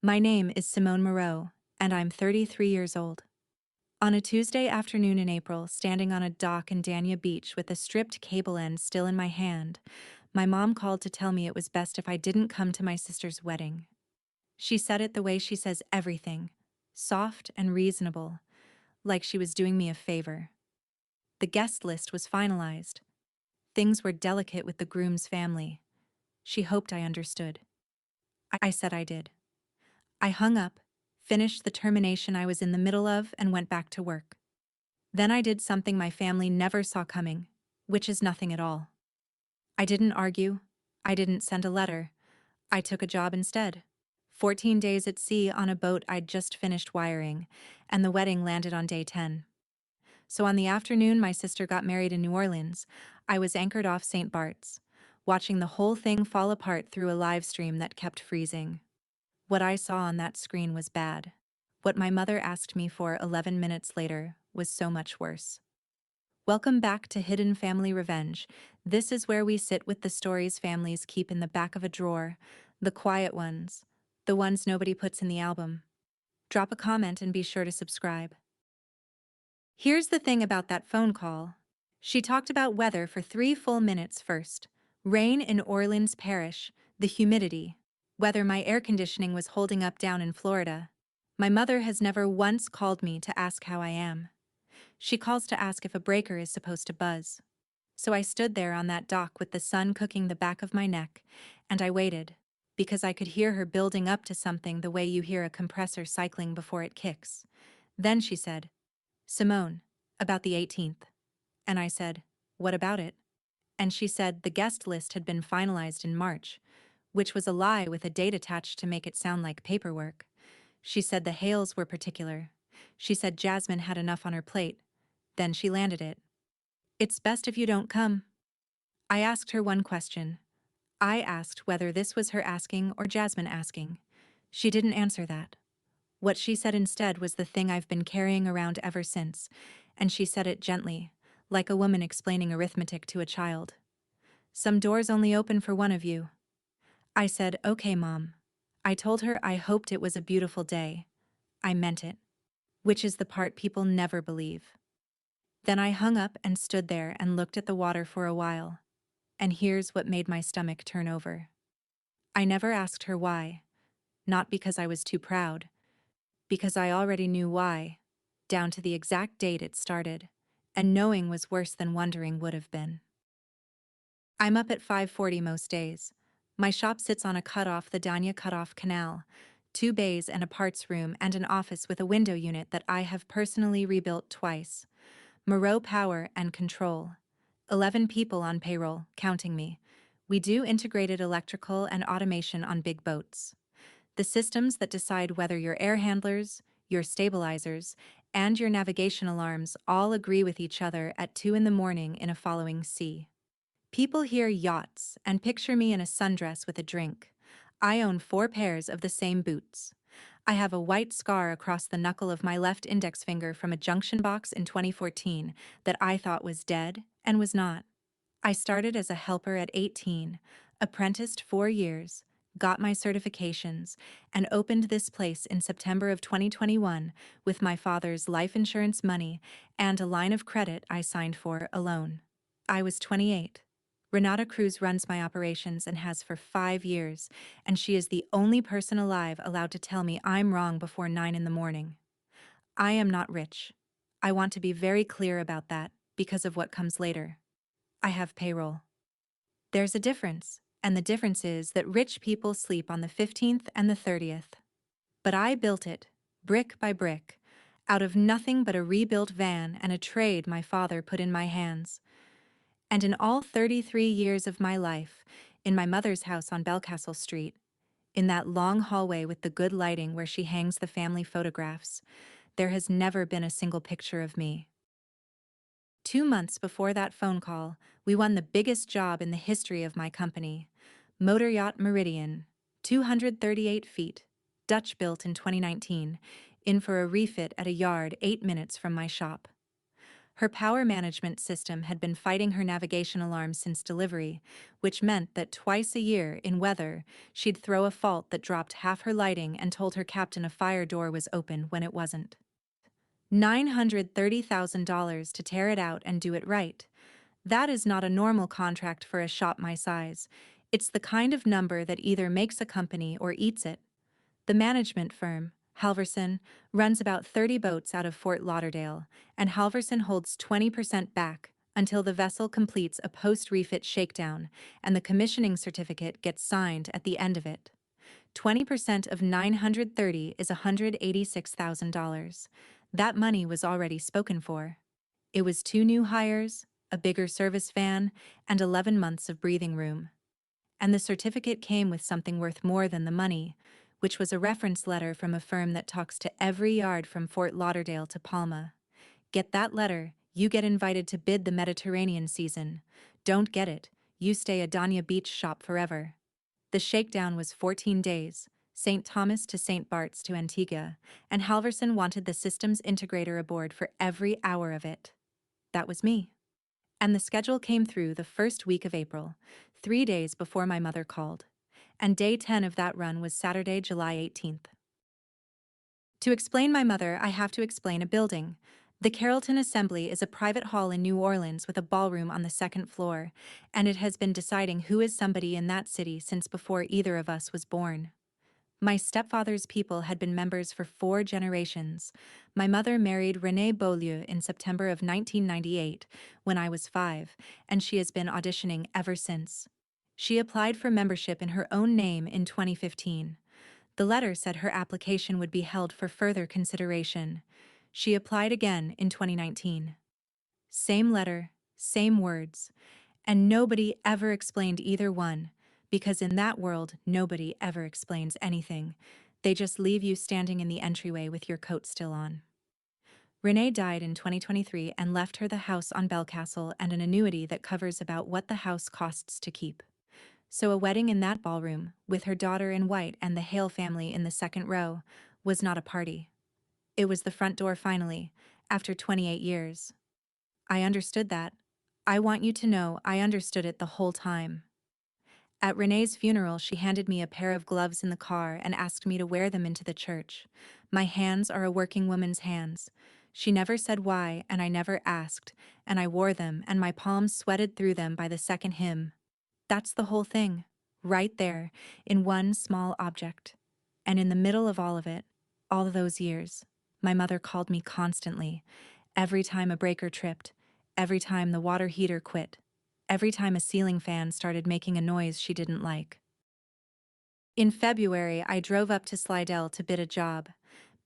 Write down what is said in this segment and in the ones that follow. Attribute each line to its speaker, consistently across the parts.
Speaker 1: My name is Simone Moreau, and I'm 33 years old. On a Tuesday afternoon in April, standing on a dock in Dania Beach with a stripped cable end still in my hand, my mom called to tell me it was best if I didn't come to my sister's wedding. She said it the way she says everything, soft and reasonable, like she was doing me a favor. The guest list was finalized. Things were delicate with the groom's family. She hoped I understood. I said I did. I hung up, finished the termination I was in the middle of, and went back to work. Then I did something my family never saw coming, which is nothing at all. I didn't argue. I didn't send a letter. I took a job instead. 14 days at sea on a boat I'd just finished wiring, and the wedding landed on day 10. So on the afternoon my sister got married in New Orleans, I was anchored off St. Bart's, watching the whole thing fall apart through a live stream that kept freezing. What I saw on that screen was bad. What my mother asked me for 11 minutes later was so much worse. Welcome back to Hidden Family Revenge. This is where we sit with the stories families keep in the back of a drawer, the quiet ones, the ones nobody puts in the album. Drop a comment and be sure to subscribe. Here's the thing about that phone call. She talked about weather for 3 full minutes first. Rain in Orleans Parish, the humidity, whether my air conditioning was holding up down in Florida. My mother has never once called me to ask how I am. She calls to ask if a breaker is supposed to buzz. So I stood there on that dock with the sun cooking the back of my neck, and I waited, because I could hear her building up to something the way you hear a compressor cycling before it kicks. Then she said, "Simone, about the 18th. And I said, "What about it?" And she said the guest list had been finalized in March, which was a lie with a date attached to make it sound like paperwork. She said the Hales were particular. She said Jasmine had enough on her plate. Then she landed it. "It's best if you don't come." I asked her one question. I asked whether this was her asking or Jasmine asking. She didn't answer that. What she said instead was the thing I've been carrying around ever since, and she said it gently, like a woman explaining arithmetic to a child. "Some doors only open for one of you." I said, "Okay, Mom." I told her I hoped it was a beautiful day. I meant it. Which is the part people never believe. Then I hung up and stood there and looked at the water for a while. And here's what made my stomach turn over. I never asked her why. Not because I was too proud. Because I already knew why, down to the exact date it started, and knowing was worse than wondering would have been. I'm up at 5:40 most days. My shop sits on a cut-off the Dania Cut-Off Canal, 2 bays and a parts room and an office with a window unit that I have personally rebuilt twice. Moreau Power and Control. 11 people on payroll, counting me. We do integrated electrical and automation on big boats. The systems that decide whether your air handlers, your stabilizers, and your navigation alarms all agree with each other at 2 in the morning in a following sea. People hear yachts and picture me in a sundress with a drink. I own 4 pairs of the same boots. I have a white scar across the knuckle of my left index finger from a junction box in 2014 that I thought was dead and was not. I started as a helper at 18, apprenticed 4 years, got my certifications, and opened this place in September of 2021 with my father's life insurance money and a line of credit I signed for alone. I was 28. Renata Cruz runs my operations and has for 5 years, and she is the only person alive allowed to tell me I'm wrong before 9 in the morning. I am not rich. I want to be very clear about that because of what comes later. I have payroll. There's a difference, and the difference is that rich people sleep on the 15th and the 30th. But I built it, brick by brick, out of nothing but a rebuilt van and a trade my father put in my hands. And in all 33 years of my life, in my mother's house on Belcastle Street, in that long hallway with the good lighting where she hangs the family photographs, there has never been a single picture of me. 2 months before that phone call, we won the biggest job in the history of my company, Motor Yacht Meridian, 238 feet, Dutch-built in 2019, in for a refit at a yard 8 minutes from my shop. Her power management system had been fighting her navigation alarms since delivery, which meant that twice a year, in weather, she'd throw a fault that dropped half her lighting and told her captain a fire door was open when it wasn't. $930,000 to tear it out and do it right. That is not a normal contract for a shop my size. It's the kind of number that either makes a company or eats it. The management firm, Halverson, runs about 30 boats out of Fort Lauderdale, and Halverson holds 20% back until the vessel completes a post-refit shakedown and the commissioning certificate gets signed at the end of it. 20% of 930 is $186,000. That money was already spoken for. It was 2 new hires, a bigger service van, and 11 months of breathing room. And the certificate came with something worth more than the money, which was a reference letter from a firm that talks to every yard from Fort Lauderdale to Palma. Get that letter, you get invited to bid the Mediterranean season. Don't get it, you stay a Dania Beach shop forever. The shakedown was 14 days, St. Thomas to St. Bart's to Antigua, and Halverson wanted the systems integrator aboard for every hour of it. That was me. And the schedule came through the first week of April, 3 days before my mother called. And day 10 of that run was Saturday, July 18th. To explain my mother, I have to explain a building. The Carrollton Assembly is a private hall in New Orleans with a ballroom on the second floor, and it has been deciding who is somebody in that city since before either of us was born. My stepfather's people had been members for 4 generations. My mother married René Beaulieu in September of 1998, when I was 5, and she has been auditioning ever since. She applied for membership in her own name in 2015. The letter said her application would be held for further consideration. She applied again in 2019. Same letter, same words, and nobody ever explained either one, because in that world nobody ever explains anything. They just leave you standing in the entryway with your coat still on. Renee died in 2023 and left her the house on Belcastle and an annuity that covers about what the house costs to keep. So a wedding in that ballroom, with her daughter in white and the Hale family in the second row, was not a party. It was the front door finally, after 28 years. I understood that. I want you to know I understood it the whole time. At Renee's funeral, she handed me a pair of gloves in the car and asked me to wear them into the church. My hands are a working woman's hands. She never said why, and I never asked, and I wore them, and my palms sweated through them by the second hymn. That's the whole thing, right there, in one small object. And in the middle of all of it, all those years, my mother called me constantly, every time a breaker tripped, every time the water heater quit, every time a ceiling fan started making a noise she didn't like. In February, I drove up to Slidell to bid a job.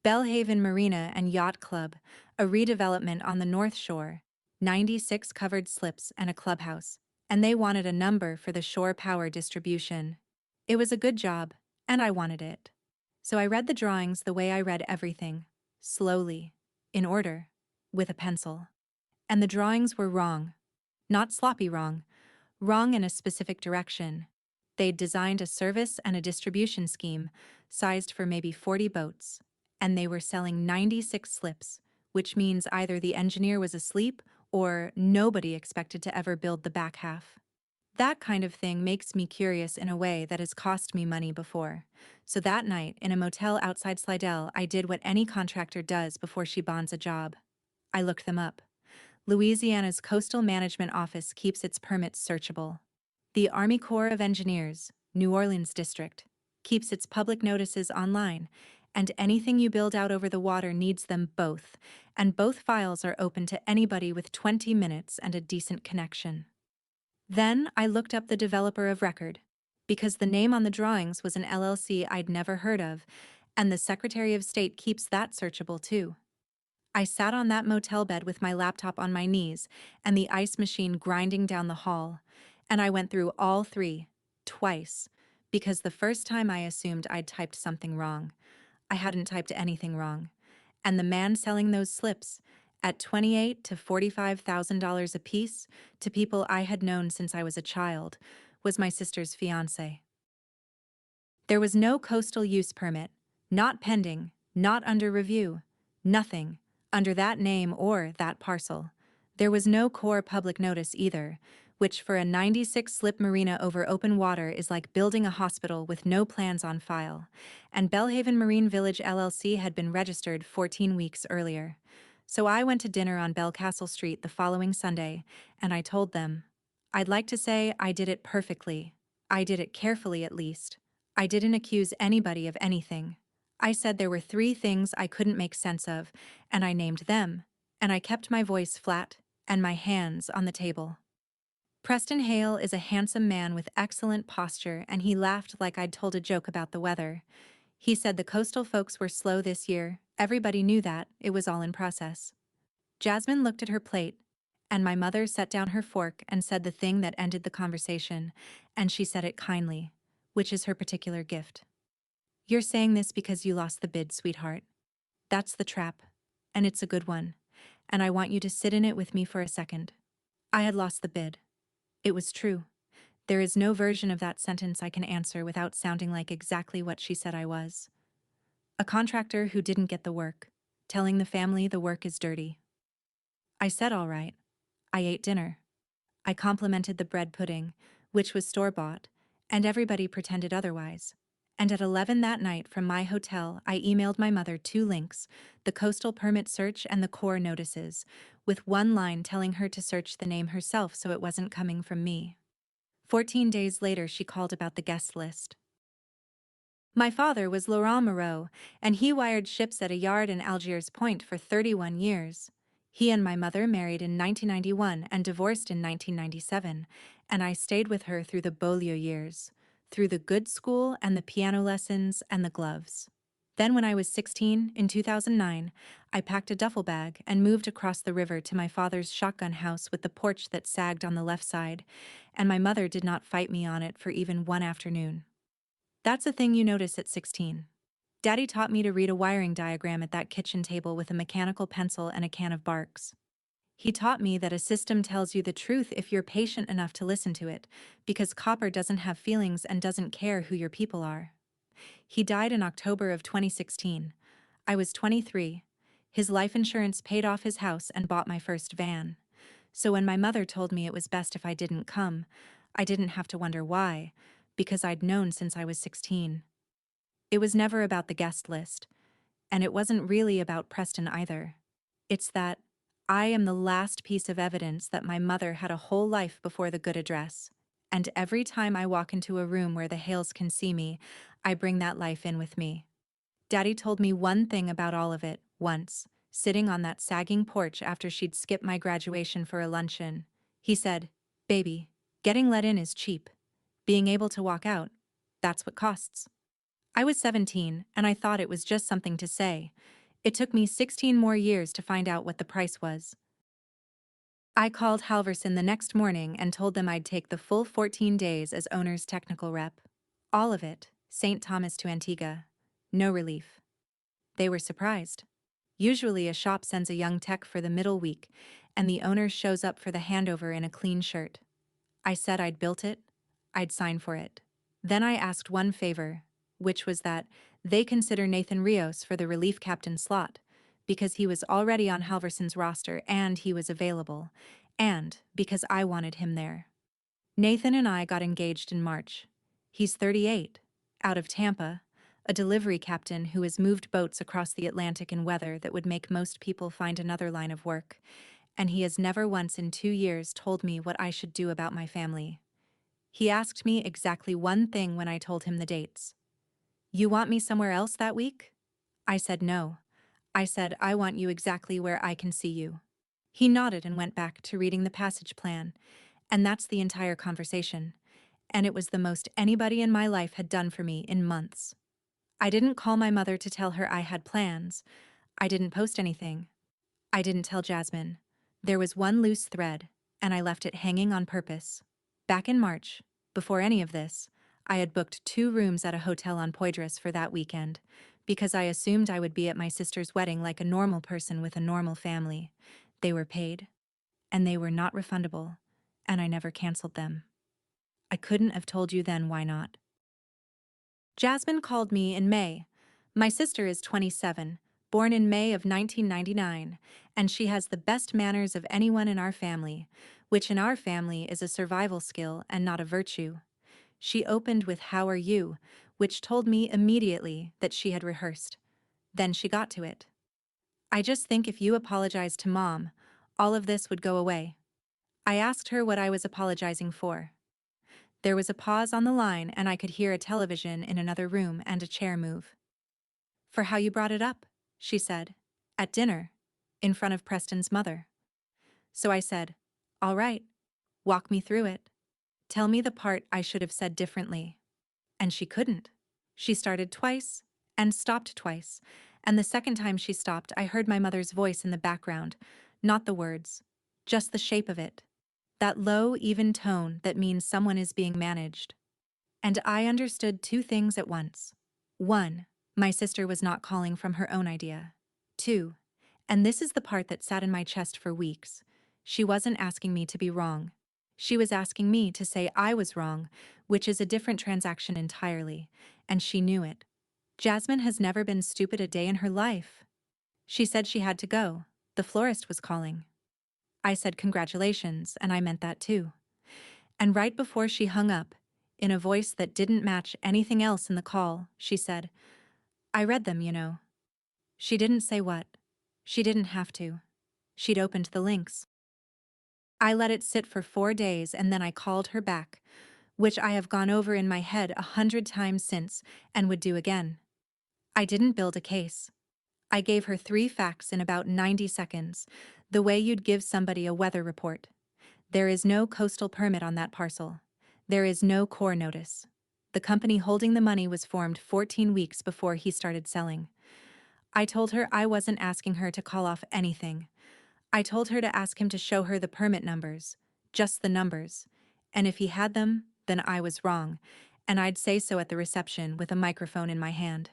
Speaker 1: Bellhaven Marina and Yacht Club, a redevelopment on the North Shore, 96 covered slips and a clubhouse, and they wanted a number for the shore power distribution. It was a good job, and I wanted it. So I read the drawings the way I read everything, slowly, in order, with a pencil. And the drawings were wrong. Not sloppy wrong, wrong in a specific direction. They'd designed a service and a distribution scheme, sized for maybe 40 boats, and they were selling 96 slips, which means either the engineer was asleep or nobody expected to ever build the back half. That kind of thing makes me curious in a way that has cost me money before. So that night, in a motel outside Slidell, I did what any contractor does before she bonds a job. I looked them up. Louisiana's Coastal Management Office keeps its permits searchable. The Army Corps of Engineers, New Orleans District, keeps its public notices online, and anything you build out over the water needs them both, and both files are open to anybody with 20 minutes and a decent connection. Then I looked up the developer of record, because the name on the drawings was an LLC I'd never heard of, and the Secretary of State keeps that searchable too. I sat on that motel bed with my laptop on my knees and the ice machine grinding down the hall, and I went through all 3, twice, because the first time I assumed I'd typed something wrong. I hadn't typed anything wrong. And the man selling those slips, at $28,000 to $45,000 apiece, to people I had known since I was a child, was my sister's fiancé. There was no coastal use permit, not pending, not under review, nothing, under that name or that parcel. There was no core public notice either, which for a 96-slip marina over open water is like building a hospital with no plans on file, and Belhaven Marine Village LLC had been registered 14 weeks earlier. So I went to dinner on Belcastle Street the following Sunday, and I told them, I'd like to say I did it perfectly. I did it carefully at least. I didn't accuse anybody of anything. I said there were 3 things I couldn't make sense of, and I named them, and I kept my voice flat and my hands on the table. Preston Hale is a handsome man with excellent posture, and he laughed like I'd told a joke about the weather. He said the coastal folks were slow this year. Everybody knew that. It was all in process. Jasmine looked at her plate, and my mother set down her fork and said the thing that ended the conversation, and she said it kindly, which is her particular gift. You're saying this because you lost the bid, sweetheart. That's the trap, and it's a good one, and I want you to sit in it with me for a second. I had lost the bid. It was true. There is no version of that sentence I can answer without sounding like exactly what she said I was. A contractor who didn't get the work, telling the family the work is dirty. I said all right. I ate dinner. I complimented the bread pudding, which was store-bought, and everybody pretended otherwise. And at 11 that night from my hotel, I emailed my mother 2 links, the coastal permit search and the core notices, with 1 line telling her to search the name herself so it wasn't coming from me. 14 days later, she called about the guest list. My father was Laurent Moreau, and he wired ships at a yard in Algiers Point for 31 years. He and my mother married in 1991 and divorced in 1997, and I stayed with her through the Beaulieu years, through the good school and the piano lessons and the gloves. Then when I was 16, in 2009, I packed a duffel bag and moved across the river to my father's shotgun house with the porch that sagged on the left side, and my mother did not fight me on it for even 1 afternoon. That's a thing you notice at 16. Daddy taught me to read a wiring diagram at that kitchen table with a mechanical pencil and a can of Barks. He taught me that a system tells you the truth if you're patient enough to listen to it, because copper doesn't have feelings and doesn't care who your people are. He died in October of 2016. I was 23. His life insurance paid off his house and bought my first van. So when my mother told me it was best if I didn't come, I didn't have to wonder why, because I'd known since I was 16. It was never about the guest list, and it wasn't really about Preston either. It's that I am the last piece of evidence that my mother had a whole life before the good address, and every time I walk into a room where the Hales can see me, I bring that life in with me. Daddy told me one thing about all of it, once, sitting on that sagging porch after she'd skipped my graduation for a luncheon. He said, "Baby, getting let in is cheap. Being able to walk out, that's what costs." I was 17, and I thought it was just something to say. It took me 16 more years to find out what the price was. I called Halverson the next morning and told them I'd take the full 14 days as owner's technical rep. All of it, St. Thomas to Antigua. No relief. They were surprised. Usually a shop sends a young tech for the middle week, and the owner shows up for the handover in a clean shirt. I said I'd built it, I'd sign for it. Then I asked one favor, which was that they consider Nathan Rios for the relief captain slot, because he was already on Halverson's roster and he was available, and because I wanted him there. Nathan and I got engaged in March. He's 38, out of Tampa, a delivery captain who has moved boats across the Atlantic in weather that would make most people find another line of work, and he has never once in 2 years told me what I should do about my family. He asked me exactly one thing when I told him the dates. "You want me somewhere else that week?" I said no. I said, "I want you exactly where I can see you." He nodded and went back to reading the passage plan, and that's the entire conversation. And it was the most anybody in my life had done for me in months. I didn't call my mother to tell her I had plans. I didn't post anything. I didn't tell Jasmine. There was one loose thread, and I left it hanging on purpose. Back in March, before any of this, I had booked 2 rooms at a hotel on Poydras for that weekend, because I assumed I would be at my sister's wedding like a normal person with a normal family. They were paid, and they were not refundable, and I never canceled them. I couldn't have told you then why not. Jasmine called me in May. My sister is 27, born in May of 1999, and she has the best manners of anyone in our family, which in our family is a survival skill and not a virtue. She opened with "How are you?" which told me immediately that she had rehearsed. Then she got to it. "I just think if you apologized to Mom, all of this would go away." I asked her what I was apologizing for. There was a pause on the line and I could hear a television in another room and a chair move. "For how you brought it up," she said. "At dinner. In front of Preston's mother." So I said, "All right. Walk me through it. Tell me the part I should have said differently." And she couldn't. She started twice and stopped twice, and the second time she stopped I heard my mother's voice in the background, not the words, just the shape of it. That low, even tone that means someone is being managed. And I understood two things at once. One, my sister was not calling from her own idea. Two, and this is the part that sat in my chest for weeks, she wasn't asking me to be wrong. She was asking me to say I was wrong, which is a different transaction entirely, and she knew it. Jasmine has never been stupid a day in her life. She said she had to go. The florist was calling. I said congratulations, and I meant that too. And right before she hung up, in a voice that didn't match anything else in the call, she said, "I read them, you know." She didn't say what. She didn't have to. She'd opened the links. I let it sit for 4 days and then I called her back, which I have gone over in my head 100 times since and would do again. I didn't build a case. I gave her 3 facts in about 90 seconds, the way you'd give somebody a weather report. There is no coastal permit on that parcel. There is no core notice. The company holding the money was formed 14 weeks before he started selling. I told her I wasn't asking her to call off anything. I told her to ask him to show her the permit numbers, just the numbers, and if he had them, then I was wrong, and I'd say so at the reception with a microphone in my hand.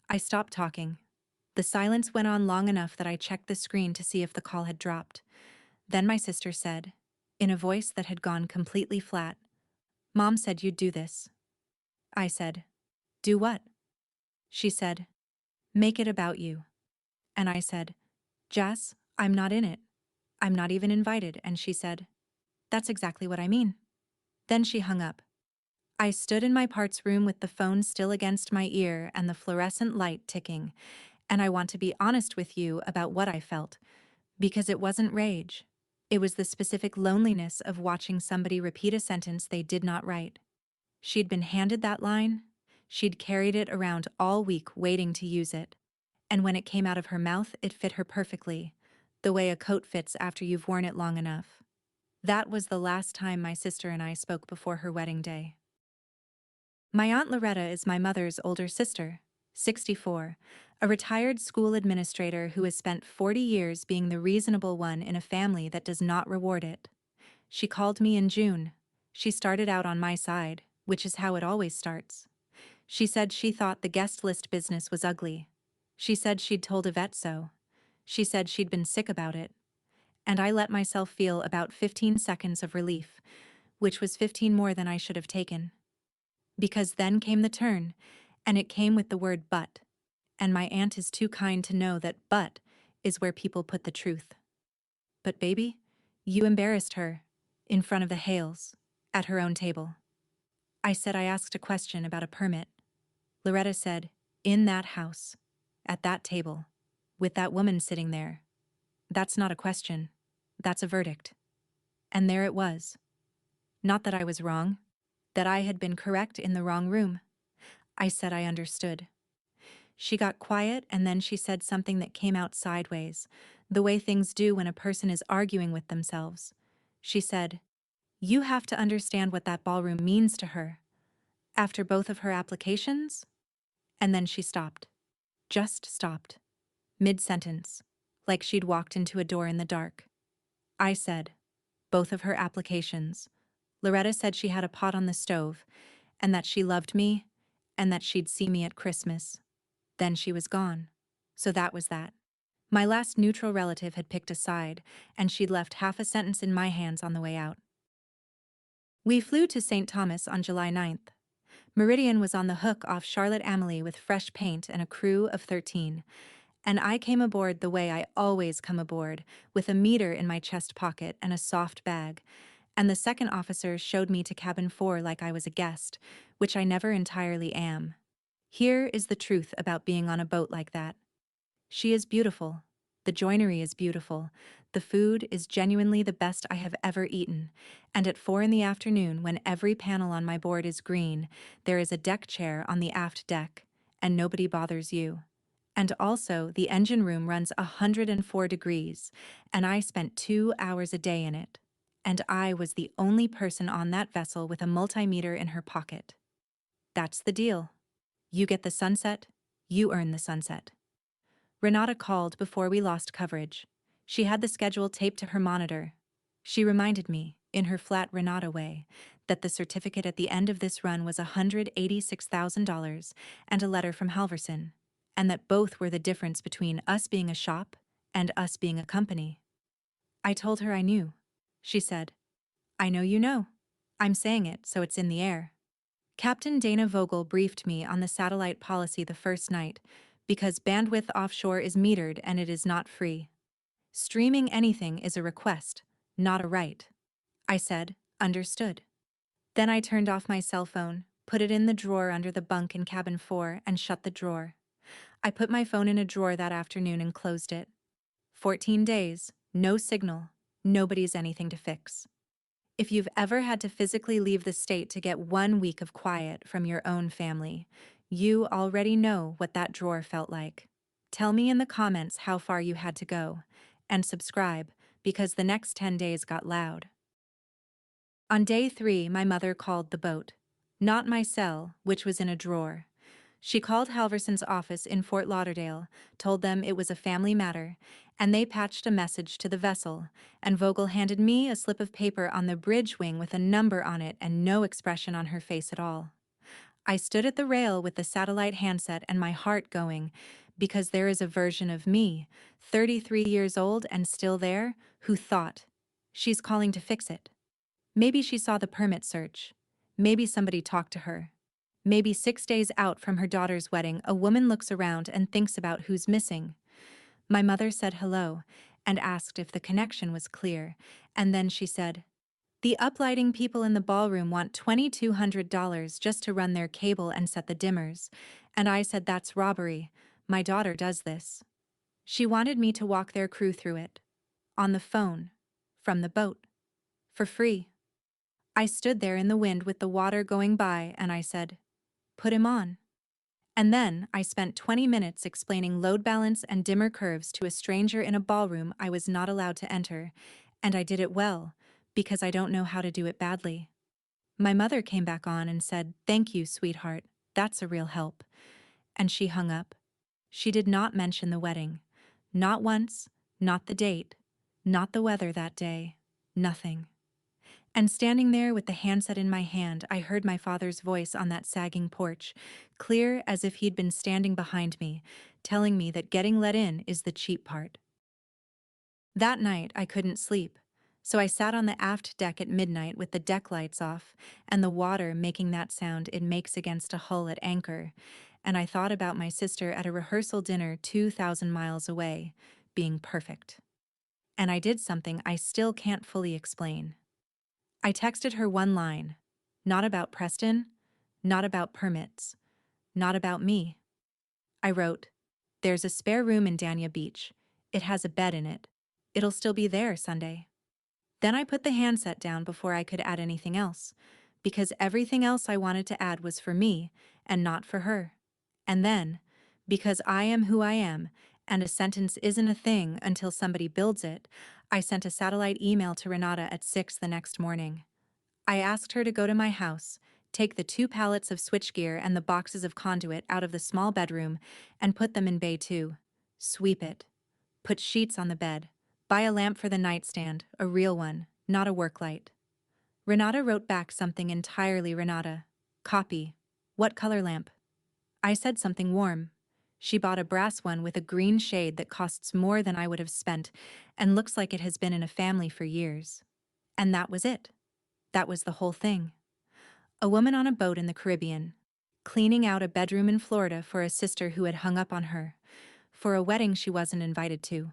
Speaker 1: I stopped talking. The silence went on long enough that I checked the screen to see if the call had dropped. Then my sister said, in a voice that had gone completely flat, "Mom said you'd do this." I said, "Do what?" She said, "Make it about you." And I said, "Jess, I'm not in it. I'm not even invited." And she said, "That's exactly what I mean." Then she hung up. I stood in my parts room with the phone still against my ear and the fluorescent light ticking, and I want to be honest with you about what I felt, because it wasn't rage. It was the specific loneliness of watching somebody repeat a sentence they did not write. She'd been handed that line. She'd carried it around all week waiting to use it. And when it came out of her mouth, it fit her perfectly, the way a coat fits after you've worn it long enough. That was the last time my sister and I spoke before her wedding day. My Aunt Loretta is my mother's older sister, 64, a retired school administrator who has spent 40 years being the reasonable one in a family that does not reward it. She called me in June. She started out on my side, which is how it always starts. She said she thought the guest list business was ugly. She said she'd told Yvette so. She said she'd been sick about it. And I let myself feel about 15 seconds of relief, which was 15 more than I should have taken. Because then came the turn, and it came with the word "but." And my aunt is too kind to know that "but" is where people put the truth. "But baby, you embarrassed her, in front of the Hales, at her own table." I said I asked a question about a permit. Loretta said, "In that house, at that table, with that woman sitting there. That's not a question. That's a verdict." And there it was. Not that I was wrong. That I had been correct in the wrong room. I said I understood. She got quiet and then she said something that came out sideways, the way things do when a person is arguing with themselves. She said, "You have to understand what that ballroom means to her. After both of her applications?" And then she stopped. Just stopped. Mid-sentence. Like she'd walked into a door in the dark. I said, "Both of her applications." Loretta said she had a pot on the stove, and that she loved me, and that she'd see me at Christmas. Then she was gone. So that was that. My last neutral relative had picked a side, and she'd left half a sentence in my hands on the way out. We flew to St. Thomas on July 9th. Meridian was on the hook off Charlotte Amalie with fresh paint and a crew of 13. And I came aboard the way I always come aboard, with a meter in my chest pocket and a soft bag, and the second officer showed me to cabin 4 like I was a guest, which I never entirely am. Here is the truth about being on a boat like that. She is beautiful. The joinery is beautiful. The food is genuinely the best I have ever eaten. And at 4 in the afternoon, when every panel on my board is green, there is a deck chair on the aft deck, and nobody bothers you. And also, the engine room runs 104 degrees, and I spent 2 hours a day in it. And I was the only person on that vessel with a multimeter in her pocket. That's the deal. You get the sunset, you earn the sunset. Renata called before we lost coverage. She had the schedule taped to her monitor. She reminded me, in her flat Renata way, that the certificate at the end of this run was $186,000 and a letter from Halverson, and that both were the difference between us being a shop and us being a company. I told her I knew. She said, "I know you know. I'm saying it so it's in the air." Captain Dana Vogel briefed me on the satellite policy the first night, because bandwidth offshore is metered and it is not free. Streaming anything is a request, not a right. I said, "Understood." Then I turned off my cell phone, put it in the drawer under the bunk in cabin 4, and shut the drawer. I put my phone in a drawer that afternoon and closed it. 14 days, no signal, nobody's anything to fix. If you've ever had to physically leave the state to get 1 week of quiet from your own family, you already know what that drawer felt like. Tell me in the comments how far you had to go, and subscribe, because the next 10 days got loud. On day 3, my mother called the boat. Not my cell, which was in a drawer. She called Halverson's office in Fort Lauderdale, told them it was a family matter, and they patched a message to the vessel, and Vogel handed me a slip of paper on the bridge wing with a number on it and no expression on her face at all. I stood at the rail with the satellite handset and my heart going, because there is a version of me, 33 years old and still there, who thought, she's calling to fix it. Maybe she saw the permit search. Maybe somebody talked to her. Maybe 6 days out from her daughter's wedding, a woman looks around and thinks about who's missing. My mother said hello and asked if the connection was clear, and then she said, "The uplighting people in the ballroom want $2,200 just to run their cable and set the dimmers," and I said that's robbery. My daughter does this. She wanted me to walk their crew through it. On the phone. From the boat. For free. I stood there in the wind with the water going by and I said, "Put him on." And then I spent 20 minutes explaining load balance and dimmer curves to a stranger in a ballroom I was not allowed to enter, and I did it well, because I don't know how to do it badly. My mother came back on and said, "Thank you, sweetheart, that's a real help." And she hung up. She did not mention the wedding. Not once, not the date, not the weather that day, nothing. And standing there with the handset in my hand, I heard my father's voice on that sagging porch, clear as if he'd been standing behind me, telling me that getting let in is the cheap part. That night, I couldn't sleep, so I sat on the aft deck at midnight with the deck lights off and the water making that sound it makes against a hull at anchor, and I thought about my sister at a rehearsal dinner 2,000 miles away, being perfect. And I did something I still can't fully explain. I texted her one line, not about Preston, not about permits, not about me. I wrote, "There's a spare room in Dania Beach. It has a bed in it. It'll still be there Sunday." Then I put the handset down before I could add anything else, because everything else I wanted to add was for me and not for her. And then, because I am who I am, and a sentence isn't a thing until somebody builds it, I sent a satellite email to Renata at 6 the next morning. I asked her to go to my house, take the 2 pallets of switchgear and the boxes of conduit out of the small bedroom and put them in Bay 2. Sweep it. Put sheets on the bed. Buy a lamp for the nightstand, a real one, not a work light. Renata wrote back something entirely Renata. Copy. What color lamp? I said something warm. She bought a brass one with a green shade that costs more than I would have spent and looks like it has been in a family for years. And that was it. That was the whole thing. A woman on a boat in the Caribbean, cleaning out a bedroom in Florida for a sister who had hung up on her, for a wedding she wasn't invited to,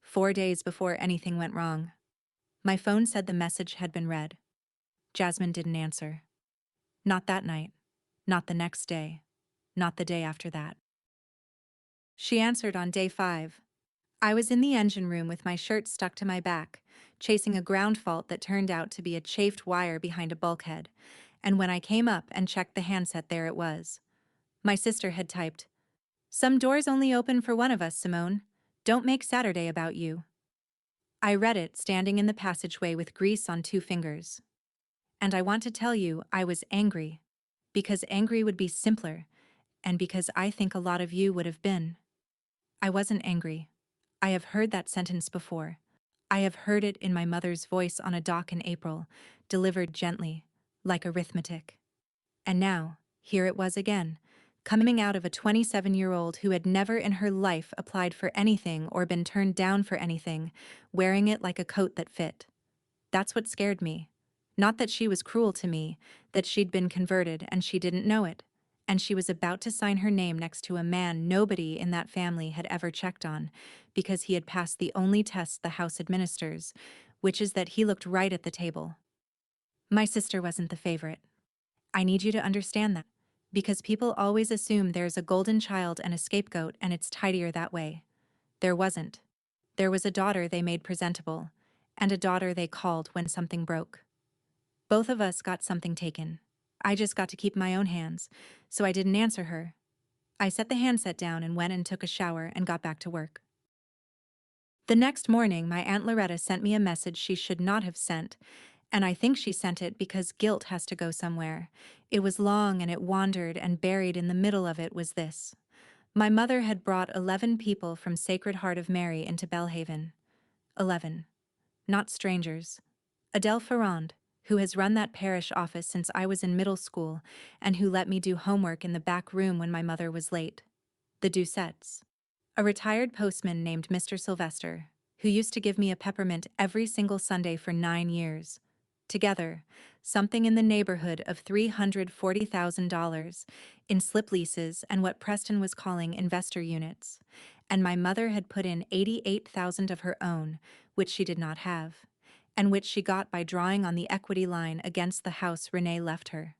Speaker 1: 4 days before anything went wrong. My phone said the message had been read. Jasmine didn't answer. Not that night. Not the next day. Not the day after that. She answered on day 5. I was in the engine room with my shirt stuck to my back, chasing a ground fault that turned out to be a chafed wire behind a bulkhead, and when I came up and checked the handset, there it was. My sister had typed, "Some doors only open for one of us, Simone. Don't make Saturday about you." I read it standing in the passageway with grease on 2 fingers. And I want to tell you, I was angry. Because angry would be simpler, and because I think a lot of you would have been. I wasn't angry. I have heard that sentence before. I have heard it in my mother's voice on a dock in April, delivered gently, like arithmetic. And now, here it was again, coming out of a 27-year-old who had never in her life applied for anything or been turned down for anything, wearing it like a coat that fit. That's what scared me. Not that she was cruel to me, that she'd been converted and she didn't know it, and she was about to sign her name next to a man nobody in that family had ever checked on, because he had passed the only test the house administers, which is that he looked right at the table. My sister wasn't the favorite. I need you to understand that, because people always assume there's a golden child and a scapegoat and it's tidier that way. There wasn't. There was a daughter they made presentable, and a daughter they called when something broke. Both of us got something taken. I just got to keep my own hands, so I didn't answer her. I set the handset down and went and took a shower and got back to work. The next morning, my Aunt Loretta sent me a message she should not have sent, and I think she sent it because guilt has to go somewhere. It was long and it wandered, and buried in the middle of it was this. My mother had brought 11 people from Sacred Heart of Mary into Belhaven. 11. Not strangers. Adele Ferrand, who has run that parish office since I was in middle school and who let me do homework in the back room when my mother was late. The Doucettes. A retired postman named Mr. Sylvester, who used to give me a peppermint every single Sunday for 9 years. Together, something in the neighborhood of $340,000 in slip leases and what Preston was calling investor units. And my mother had put in $88,000 of her own, which she did not have, and which she got by drawing on the equity line against the house Renee left her.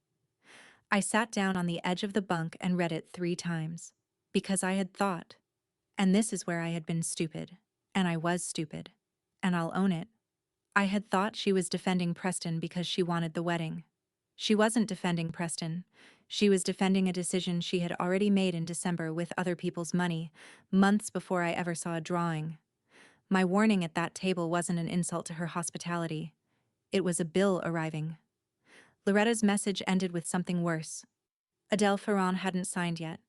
Speaker 1: I sat down on the edge of the bunk and read it 3 times, because I had thought, and this is where I had been stupid, and I was stupid, and I'll own it. I had thought she was defending Preston because she wanted the wedding. She wasn't defending Preston. She was defending a decision she had already made in December with other people's money, months before I ever saw a drawing. My warning at that table wasn't an insult to her hospitality. It was a bill arriving. Loretta's message ended with something worse. Adele Ferrand hadn't signed yet.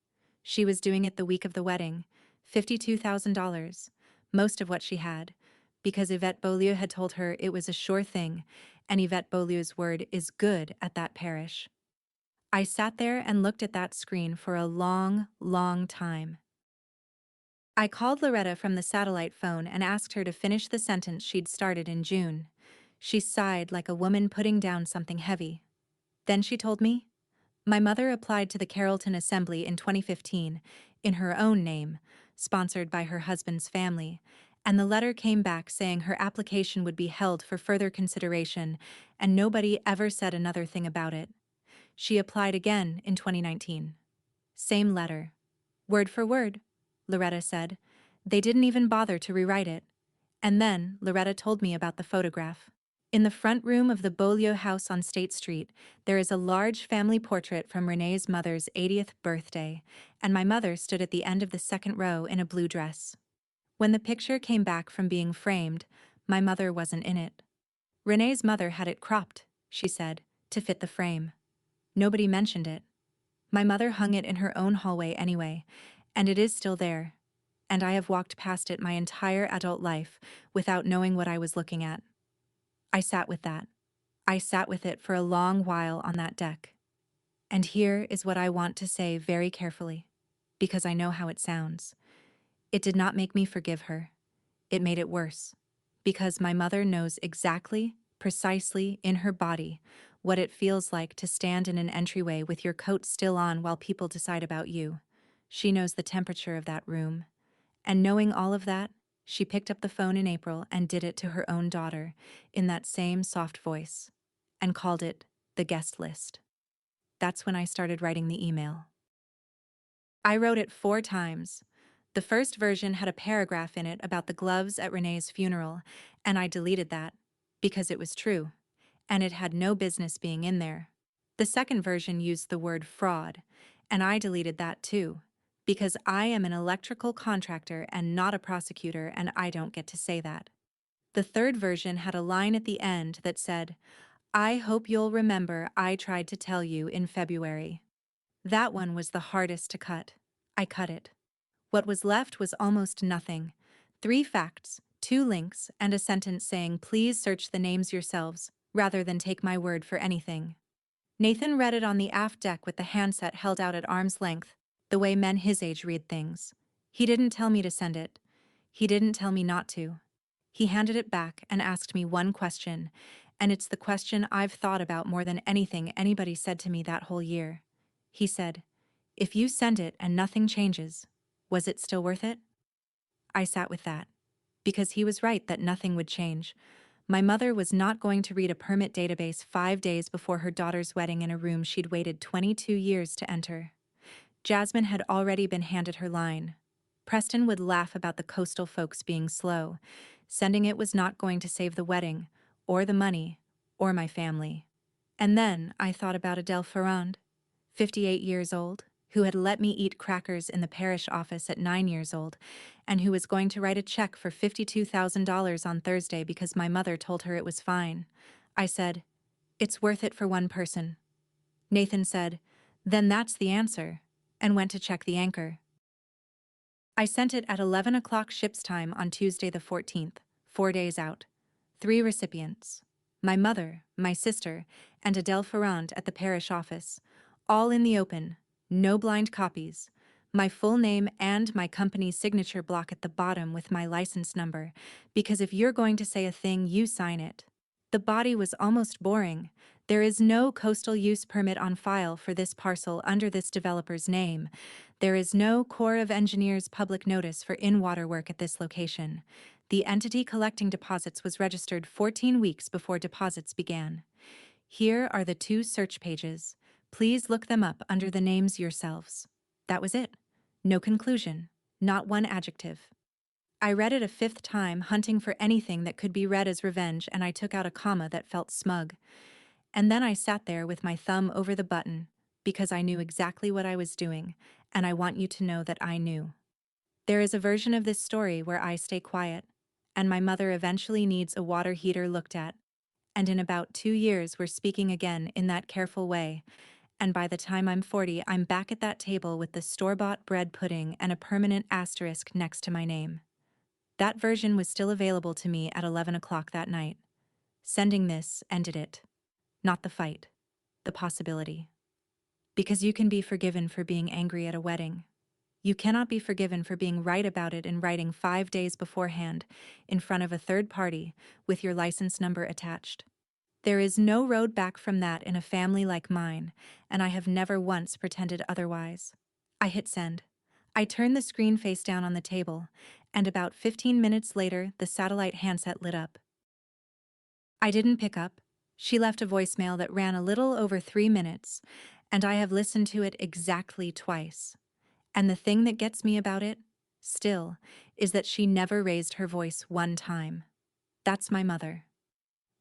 Speaker 1: She was doing it the week of the wedding, $52,000, most of what she had, because Yvette Beaulieu had told her it was a sure thing, and Yvette Beaulieu's word is good at that parish. I sat there and looked at that screen for a long, long time. I called Loretta from the satellite phone and asked her to finish the sentence she'd started in June. She sighed like a woman putting down something heavy. Then she told me, my mother applied to the Carrollton Assembly in 2015, in her own name, sponsored by her husband's family, and the letter came back saying her application would be held for further consideration, and nobody ever said another thing about it. She applied again in 2019. Same letter. Word for word, Loretta said. They didn't even bother to rewrite it. And then Loretta told me about the photograph. In the front room of the Beaulieu house on State Street, there is a large family portrait from Renee's mother's 80th birthday, and my mother stood at the end of the second row in a blue dress. When the picture came back from being framed, my mother wasn't in it. Renee's mother had it cropped, she said, to fit the frame. Nobody mentioned it. My mother hung it in her own hallway anyway, and it is still there. And I have walked past it my entire adult life without knowing what I was looking at. I sat with that. I sat with it for a long while on that deck. And here is what I want to say very carefully, because I know how it sounds. It did not make me forgive her. It made it worse, because my mother knows exactly, precisely in her body, what it feels like to stand in an entryway with your coat still on while people decide about you. She knows the temperature of that room, And knowing all of that, she picked up the phone in April and did it to her own daughter in that same soft voice and called it the guest list. That's when I started writing the email. I wrote it 4 times. The first version had a paragraph in it about the gloves at Renee's funeral, and I deleted that because it was true, and it had no business being in there. The second version used the word fraud, and I deleted that too, because I am an electrical contractor and not a prosecutor, and I don't get to say that. The third version had a line at the end that said, "I hope you'll remember I tried to tell you in February." That one was the hardest to cut. I cut it. What was left was almost nothing. 3 facts, 2 links, and a sentence saying, "Please search the names yourselves," rather than take my word for anything. Nathan read it on the aft deck with the handset held out at arm's length, the way men his age read things. He didn't tell me to send it. He didn't tell me not to. He handed it back and asked me one question, and it's the question I've thought about more than anything anybody said to me that whole year. He said, "If you send it and nothing changes, was it still worth it?" I sat with that, because he was right that nothing would change. My mother was not going to read a permit database 5 days before her daughter's wedding in a room she'd waited 22 years to enter. Jasmine had already been handed her line. Preston would laugh about the coastal folks being slow. Sending it was not going to save the wedding, or the money, or my family. And then I thought about Adele Ferrand, 58 years old, who had let me eat crackers in the parish office at 9 years old, and who was going to write a check for $52,000 on Thursday because my mother told her it was fine. I said, "It's worth it for one person." Nathan said, "Then that's the answer," and went to check the anchor. I sent it at 11 o'clock ship's time on Tuesday the 14th, 4 days out. 3 recipients. My mother, my sister, and Adele Ferrand at the parish office. All in the open, no blind copies. My full name and my company's signature block at the bottom with my license number, because if you're going to say a thing, you sign it. The body was almost boring. There is no coastal use permit on file for this parcel under this developer's name. There is no Corps of Engineers public notice for in-water work at this location. The entity collecting deposits was registered 14 weeks before deposits began. Here are the 2 search pages. Please look them up under the names yourselves. That was it. No conclusion. Not one adjective. I read it a 5th time, hunting for anything that could be read as revenge, and I took out a comma that felt smug. And then I sat there with my thumb over the button, because I knew exactly what I was doing, and I want you to know that I knew. There is a version of this story where I stay quiet, and my mother eventually needs a water heater looked at, and in about 2 years we're speaking again in that careful way, and by the time I'm 40, I'm back at that table with the store-bought bread pudding and a permanent asterisk next to my name. That version was still available to me at 11 o'clock that night. Sending this ended it. Not the fight. The possibility. Because you can be forgiven for being angry at a wedding. You cannot be forgiven for being right about it in writing 5 days beforehand, in front of a third party, with your license number attached. There is no road back from that in a family like mine, and I have never once pretended otherwise. I hit send. I turned the screen face down on the table, and about 15 minutes later, the satellite handset lit up. I didn't pick up. She left a voicemail that ran a little over 3 minutes, and I have listened to it exactly twice. And the thing that gets me about it, still, is that she never raised her voice one time. That's my mother.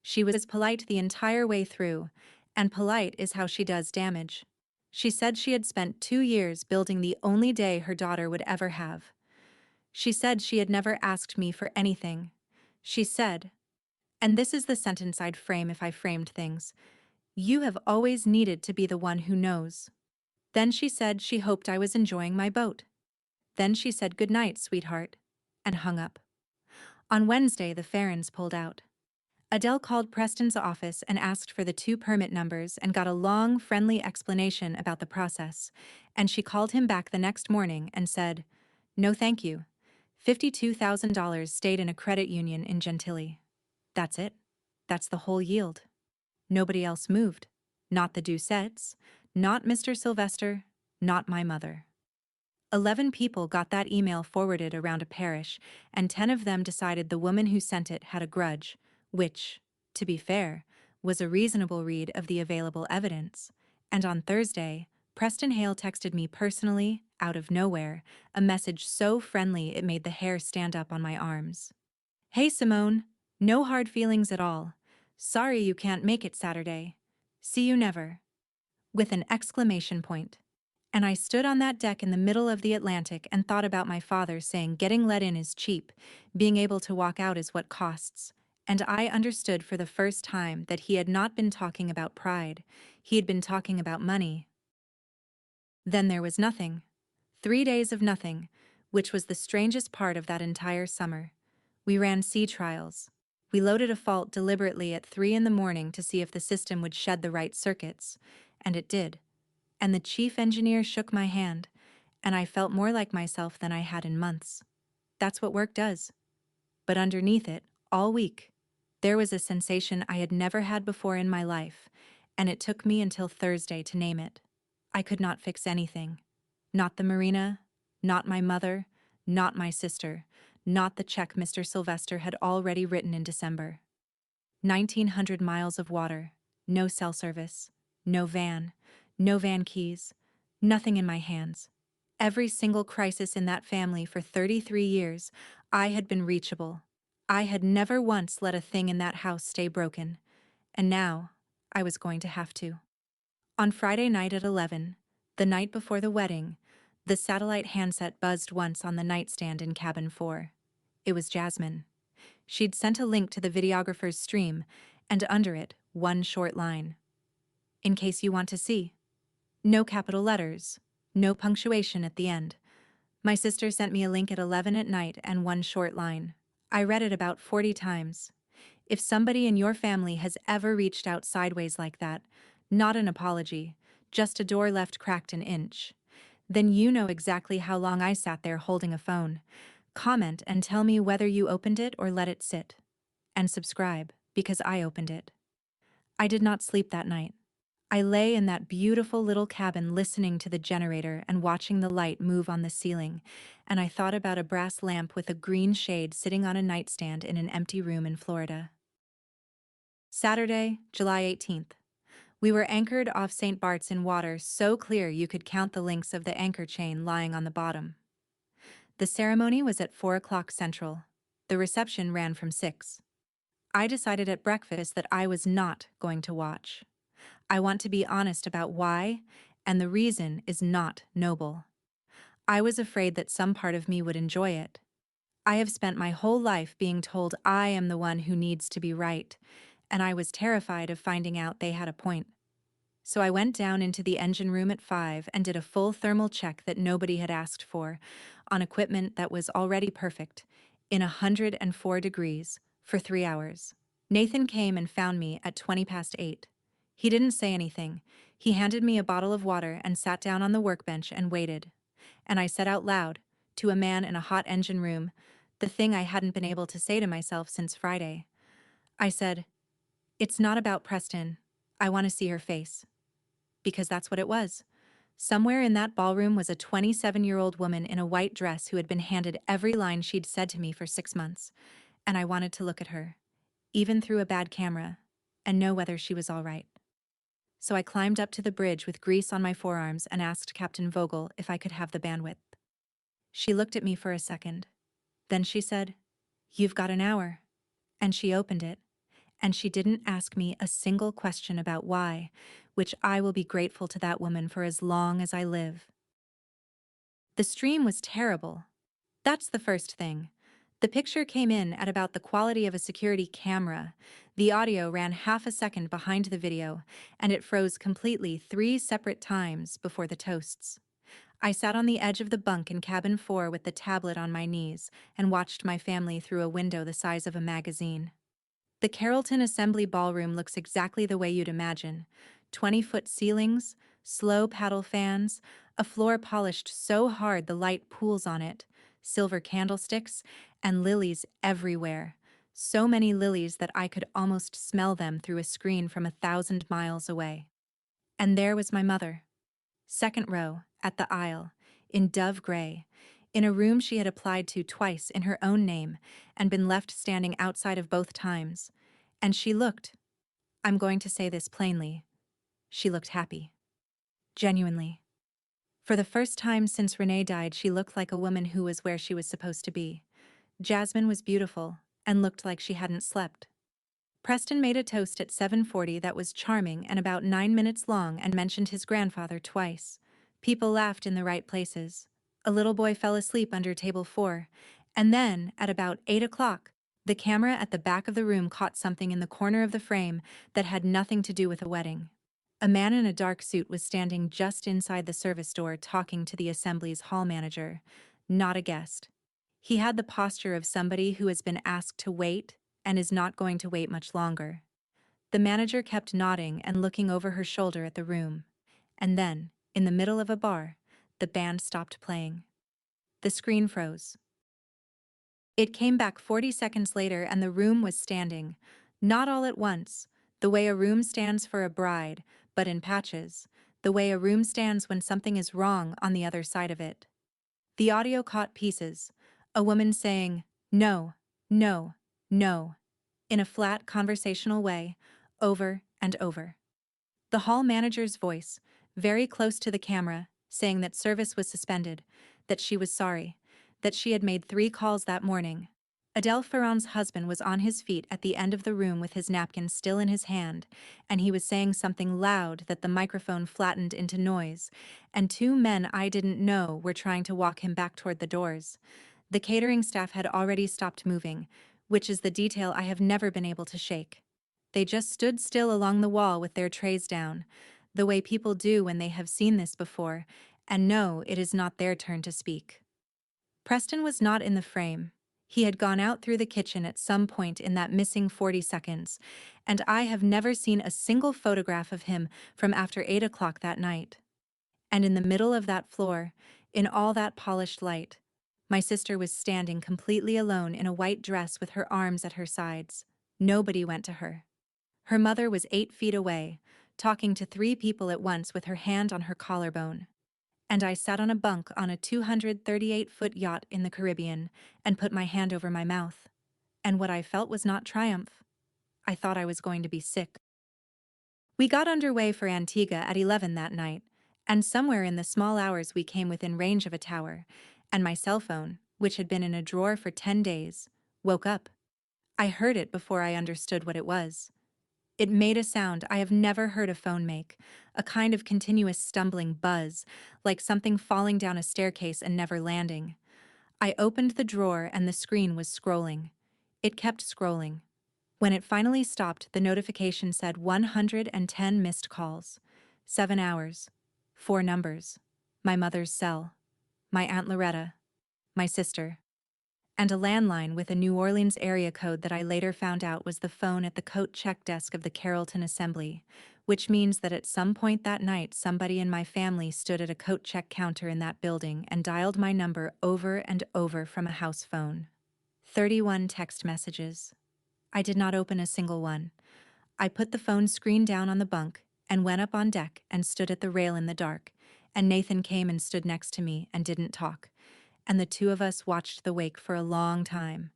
Speaker 1: She was polite the entire way through, and polite is how she does damage. She said she had spent 2 years building the only day her daughter would ever have. She said she had never asked me for anything. She said, and this is the sentence I'd frame if I framed things, "You have always needed to be the one who knows." Then she said she hoped I was enjoying my boat. Then she said good night, sweetheart, and hung up. On Wednesday, the Farrens pulled out. Adele called Preston's office and asked for the 2 permit numbers and got a long, friendly explanation about the process, and she called him back the next morning and said, "No thank you. $52,000 stayed in a credit union in Gentilly. That's it. That's the whole yield. Nobody else moved. Not the Doucettes, not Mr. Sylvester, not my mother." 11 people got that email forwarded around a parish, and 10 of them decided the woman who sent it had a grudge, which, to be fair, was a reasonable read of the available evidence. And on Thursday, Preston Hale texted me personally, out of nowhere, a message so friendly it made the hair stand up on my arms. "Hey Simone, no hard feelings at all. Sorry you can't make it Saturday. See you never." With an exclamation point. And I stood on that deck in the middle of the Atlantic and thought about my father saying getting let in is cheap, being able to walk out is what costs. And I understood for the first time that he had not been talking about pride, he had been talking about money. Then there was nothing. 3 days of nothing, which was the strangest part of that entire summer. We ran sea trials. We loaded a fault deliberately at 3 in the morning to see if the system would shed the right circuits, and it did. And the chief engineer shook my hand, and I felt more like myself than I had in months. That's what work does. But underneath it, all week, there was a sensation I had never had before in my life, and it took me until Thursday to name it. I could not fix anything. Not the marina, not my mother, not my sister, not the check Mr. Sylvester had already written in December. 1,900 miles of water, no cell service, no van keys, nothing in my hands. Every single crisis in that family for 33 years, I had been reachable. I had never once let a thing in that house stay broken, and now I was going to have to. On Friday night at 11, the night before the wedding, the satellite handset buzzed once on the nightstand in cabin 4. It was Jasmine. She'd sent a link to the videographer's stream, and under it, one short line. "In case you want to see." No capital letters, no punctuation at the end. My sister sent me a link at 11 at night and one short line. I read it about 40 times. If somebody in your family has ever reached out sideways like that, not an apology, just a door left cracked an inch, then you know exactly how long I sat there holding a phone. Comment and tell me whether you opened it or let it sit. And subscribe, because I opened it. I did not sleep that night. I lay in that beautiful little cabin listening to the generator and watching the light move on the ceiling, and I thought about a brass lamp with a green shade sitting on a nightstand in an empty room in Florida. Saturday, July 18th. We were anchored off St. Bart's in water so clear you could count the links of the anchor chain lying on the bottom. The ceremony was at 4 o'clock Central. The reception ran from 6. I decided at breakfast that I was not going to watch. I want to be honest about why, and the reason is not noble. I was afraid that some part of me would enjoy it. I have spent my whole life being told I am the one who needs to be right, and I was terrified of finding out they had a point. So I went down into the engine room at 5 and did a full thermal check that nobody had asked for, on equipment that was already perfect, in 104 degrees, for 3 hours. Nathan came and found me at 20 past 8. He didn't say anything. He handed me a bottle of water and sat down on the workbench and waited. And I said out loud, to a man in a hot engine room, the thing I hadn't been able to say to myself since Friday. I said, "It's not about Preston. I want to see her face." Because that's what it was. Somewhere in that ballroom was a 27-year-old woman in a white dress who had been handed every line she'd said to me for 6 months, and I wanted to look at her, even through a bad camera, and know whether she was all right. So I climbed up to the bridge with grease on my forearms and asked Captain Vogel if I could have the bandwidth. She looked at me for a second. Then she said, "You've got an hour." And she opened it. And she didn't ask me a single question about why, which I will be grateful to that woman for as long as I live. The stream was terrible. That's the first thing. The picture came in at about the quality of a security camera. The audio ran half a second behind the video, and it froze completely 3 separate times before the toasts. I sat on the edge of the bunk in cabin 4 with the tablet on my knees and watched my family through a window the size of a magazine. The Carrollton Assembly Ballroom looks exactly the way you'd imagine. 20-foot ceilings, slow paddle fans, a floor polished so hard the light pools on it, silver candlesticks, and lilies everywhere. So many lilies that I could almost smell them through a screen from 1,000 miles away. And there was my mother. Second row, at the aisle, in dove gray, in a room she had applied to twice in her own name and been left standing outside of both times. And she looked, I'm going to say this plainly, she looked happy. Genuinely. For the first time since Renee died, she looked like a woman who was where she was supposed to be. Jasmine was beautiful and looked like she hadn't slept. Preston made a toast at 7:40 that was charming and about 9 minutes long and mentioned his grandfather twice. People laughed in the right places. A little boy fell asleep under table 4. And then, at about 8 o'clock, the camera at the back of the room caught something in the corner of the frame that had nothing to do with a wedding. A man in a dark suit was standing just inside the service door talking to the assembly's hall manager, not a guest. He had the posture of somebody who has been asked to wait and is not going to wait much longer. The manager kept nodding and looking over her shoulder at the room. And then, in the middle of a bar, the band stopped playing. The screen froze. It came back 40 seconds later and the room was standing, not all at once, the way a room stands for a bride, but in patches, the way a room stands when something is wrong on the other side of it. The audio caught pieces, a woman saying, no, no, no, in a flat conversational way, over and over. The hall manager's voice, very close to the camera, saying that service was suspended, that she was sorry, that she had made 3 calls that morning. Adele Ferran's husband was on his feet at the end of the room with his napkin still in his hand, and he was saying something loud that the microphone flattened into noise, and 2 men I didn't know were trying to walk him back toward the doors. The catering staff had already stopped moving, which is the detail I have never been able to shake. They just stood still along the wall with their trays down, the way people do when they have seen this before, and know it is not their turn to speak. Preston was not in the frame. He had gone out through the kitchen at some point in that missing 40 seconds, and I have never seen a single photograph of him from after 8 o'clock that night. And in the middle of that floor, in all that polished light, my sister was standing completely alone in a white dress with her arms at her sides. Nobody went to her. Her mother was 8 feet away, talking to 3 people at once with her hand on her collarbone. And I sat on a bunk on a 238-foot yacht in the Caribbean and put my hand over my mouth. And what I felt was not triumph. I thought I was going to be sick. We got underway for Antigua at 11 that night, and somewhere in the small hours we came within range of a tower, and my cell phone, which had been in a drawer for 10 days, woke up. I heard it before I understood what it was. It made a sound I have never heard a phone make, a kind of continuous stumbling buzz, like something falling down a staircase and never landing. I opened the drawer and the screen was scrolling. It kept scrolling. When it finally stopped, the notification said 110 missed calls, 7 hours, 4 numbers, my mother's cell, my Aunt Loretta, my sister, and a landline with a New Orleans area code that I later found out was the phone at the coat check desk of the Carrollton Assembly, which means that at some point that night somebody in my family stood at a coat check counter in that building and dialed my number over and over from a house phone. 31 text messages. I did not open a single one. I put the phone screen down on the bunk and went up on deck and stood at the rail in the dark, and Nathan came and stood next to me and didn't talk. And the 2 of us watched the wake for a long time.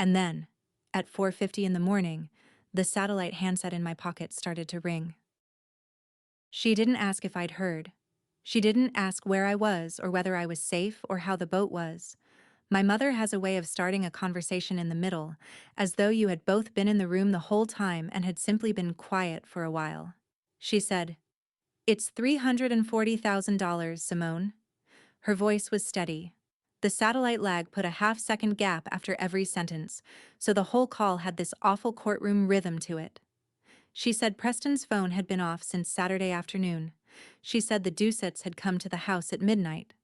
Speaker 1: And then, at 4:50 in the morning, the satellite handset in my pocket started to ring. She didn't ask if I'd heard. She didn't ask where I was or whether I was safe or how the boat was. My mother has a way of starting a conversation in the middle, as though you had both been in the room the whole time and had simply been quiet for a while. She said, "It's $340,000, Simone." Her voice was steady. The satellite lag put a half-second gap after every sentence, so the whole call had this awful courtroom rhythm to it. She said Preston's phone had been off since Saturday afternoon. She said the Doucets had come to the house at midnight.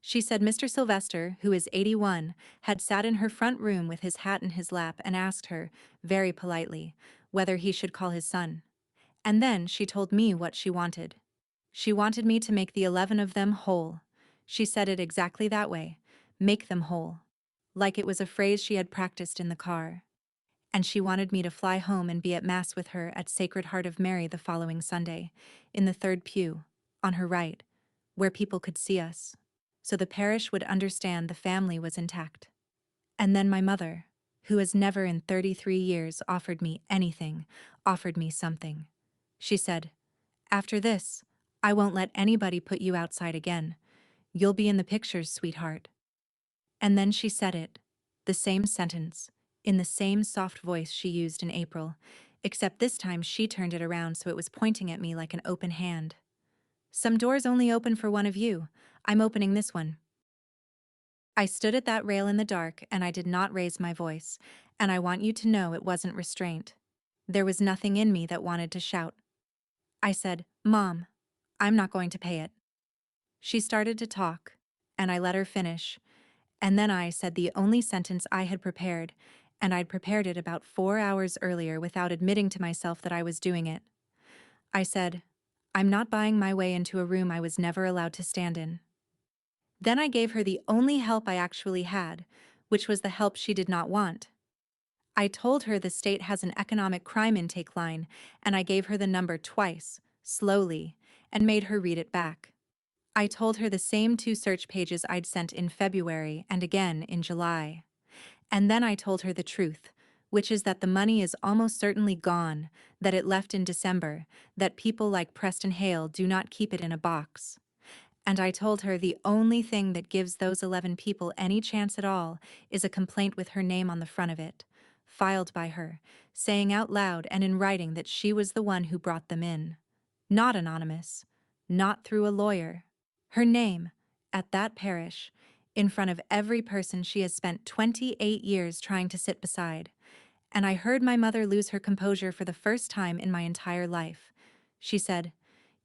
Speaker 1: She said Mr. Sylvester, who is 81, had sat in her front room with his hat in his lap and asked her, very politely, whether he should call his son. And then she told me what she wanted. She wanted me to make the 11 of them whole. She said it exactly that way. Make them whole. Like it was a phrase she had practiced in the car. And she wanted me to fly home and be at Mass with her at Sacred Heart of Mary the following Sunday, in the 3rd pew, on her right, where people could see us. so the parish would understand the family was intact. And then my mother, who has never in 33 years offered me anything, offered me something. She said, "After this, I won't let anybody put you outside again. You'll be in the pictures, sweetheart." And then she said it, the same sentence, in the same soft voice she used in April, except this time she turned it around so it was pointing at me like an open hand. "Some doors only open for one of you. I'm opening this one." I stood at that rail in the dark and I did not raise my voice, and I want you to know it wasn't restraint. There was nothing in me that wanted to shout. I said, "Mom, I'm not going to pay it." She started to talk, and I let her finish, and then I said the only sentence I had prepared, and I'd prepared it about 4 hours earlier without admitting to myself that I was doing it. I said, "I'm not buying my way into a room I was never allowed to stand in." Then I gave her the only help I actually had, which was the help she did not want. I told her the state has an economic crime intake line, and I gave her the number twice, slowly, and made her read it back. I told her the same 2 search pages I'd sent in February and again in July. And then I told her the truth, which is that the money is almost certainly gone, that it left in December, that people like Preston Hale do not keep it in a box. And I told her the only thing that gives those 11 people any chance at all is a complaint with her name on the front of it, filed by her, saying out loud and in writing that she was the one who brought them in. Not anonymous, not through a lawyer. Her name, at that parish, in front of every person she has spent 28 years trying to sit beside. And I heard my mother lose her composure for the first time in my entire life. She said,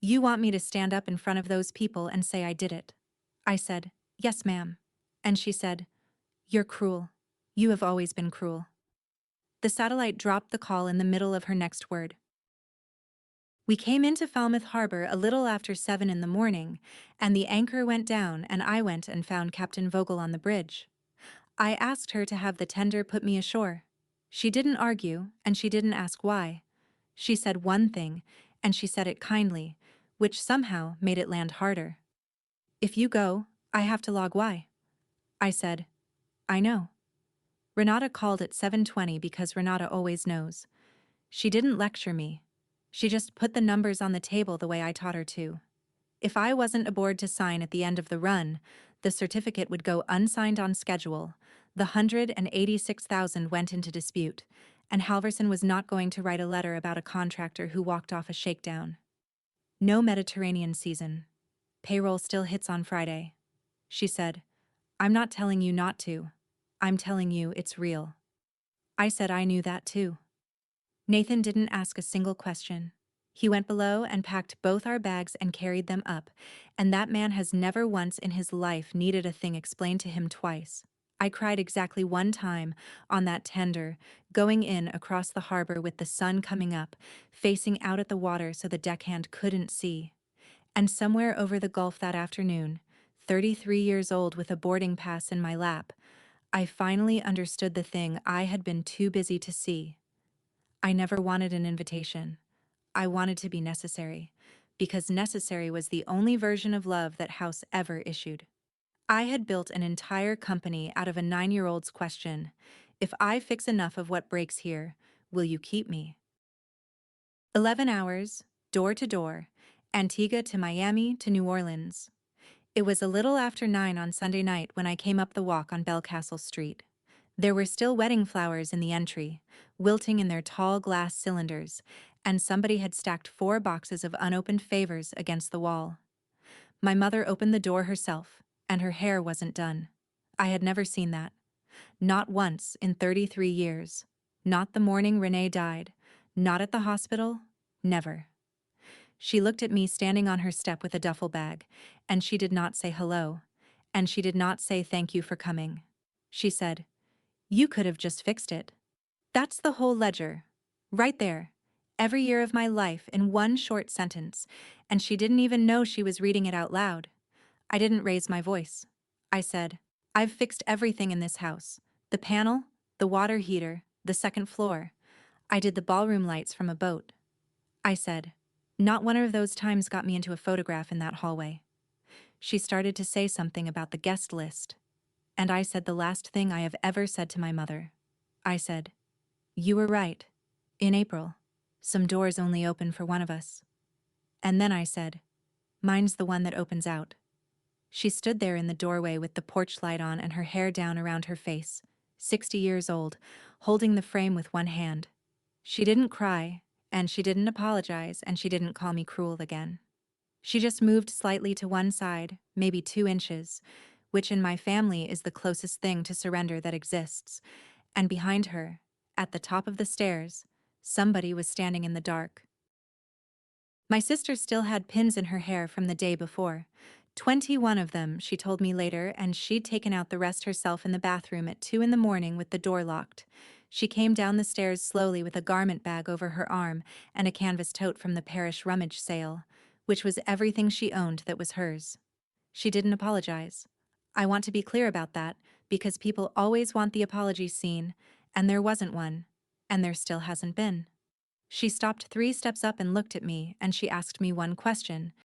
Speaker 1: "You want me to stand up in front of those people and say I did it?" I said, "Yes, ma'am." And she said, "You're cruel. You have always been cruel." The satellite dropped the call in the middle of her next word. We came into Falmouth Harbor a little after 7 in the morning, and the anchor went down and I went and found Captain Vogel on the bridge. I asked her to have the tender put me ashore. She didn't argue, and she didn't ask why. She said one thing, and she said it kindly, which somehow made it land harder. "If you go, I have to log Y." I said, "I know." Renata called at 7:20 because Renata always knows. She didn't lecture me. She just put the numbers on the table the way I taught her to. If I wasn't aboard to sign at the end of the run, the certificate would go unsigned on schedule. The 186,000 went into dispute, and Halverson was not going to write a letter about a contractor who walked off a shakedown. No Mediterranean season. Payroll still hits on Friday. She said, "I'm not telling you not to. I'm telling you it's real." I said I knew that too. Nathan didn't ask a single question. He went below and packed both our bags and carried them up, and that man has never once in his life needed a thing explained to him twice. I cried exactly one time on that tender, going in across the harbor with the sun coming up, facing out at the water so the deckhand couldn't see. And somewhere over the gulf that afternoon, 33 years old with a boarding pass in my lap, I finally understood the thing I had been too busy to see. I never wanted an invitation. I wanted to be necessary, because necessary was the only version of love that House ever issued. I had built an entire company out of a 9-year-old's question: if I fix enough of what breaks here, will you keep me? 11 hours, door to door, Antigua to Miami to New Orleans. It was a little after 9 on Sunday night when I came up the walk on Belcastle Street. There were still wedding flowers in the entry, wilting in their tall glass cylinders, and somebody had stacked 4 boxes of unopened favors against the wall. My mother opened the door herself, and her hair wasn't done. I had never seen that. Not once in 33 years. Not the morning Renee died. Not at the hospital. Never. She looked at me standing on her step with a duffel bag, and she did not say hello, and she did not say thank you for coming. She said, "You could have just fixed it." That's the whole ledger. Right there. Every year of my life in one short sentence, and she didn't even know she was reading it out loud. I didn't raise my voice. I said, "I've fixed everything in this house. The panel, the water heater, the second floor. I did the ballroom lights from a boat." I said, "Not one of those times got me into a photograph in that hallway." She started to say something about the guest list. And I said the last thing I have ever said to my mother. I said, "You were right. In April, some doors only open for one of us." And then I said, "Mine's the one that opens out." She stood there in the doorway with the porch light on and her hair down around her face, 60 years old, holding the frame with one hand. She didn't cry, and she didn't apologize, and she didn't call me cruel again. She just moved slightly to one side, maybe 2 inches, which in my family is the closest thing to surrender that exists. And behind her, at the top of the stairs, somebody was standing in the dark. My sister still had pins in her hair from the day before. 21 of them, she told me later, and she'd taken out the rest herself in the bathroom at 2 in the morning with the door locked. She came down the stairs slowly with a garment bag over her arm and a canvas tote from the parish rummage sale, which was everything she owned that was hers. She didn't apologize. I want to be clear about that, because people always want the apology scene, and there wasn't one, and there still hasn't been. She stopped 3 steps up and looked at me, and she asked me one question.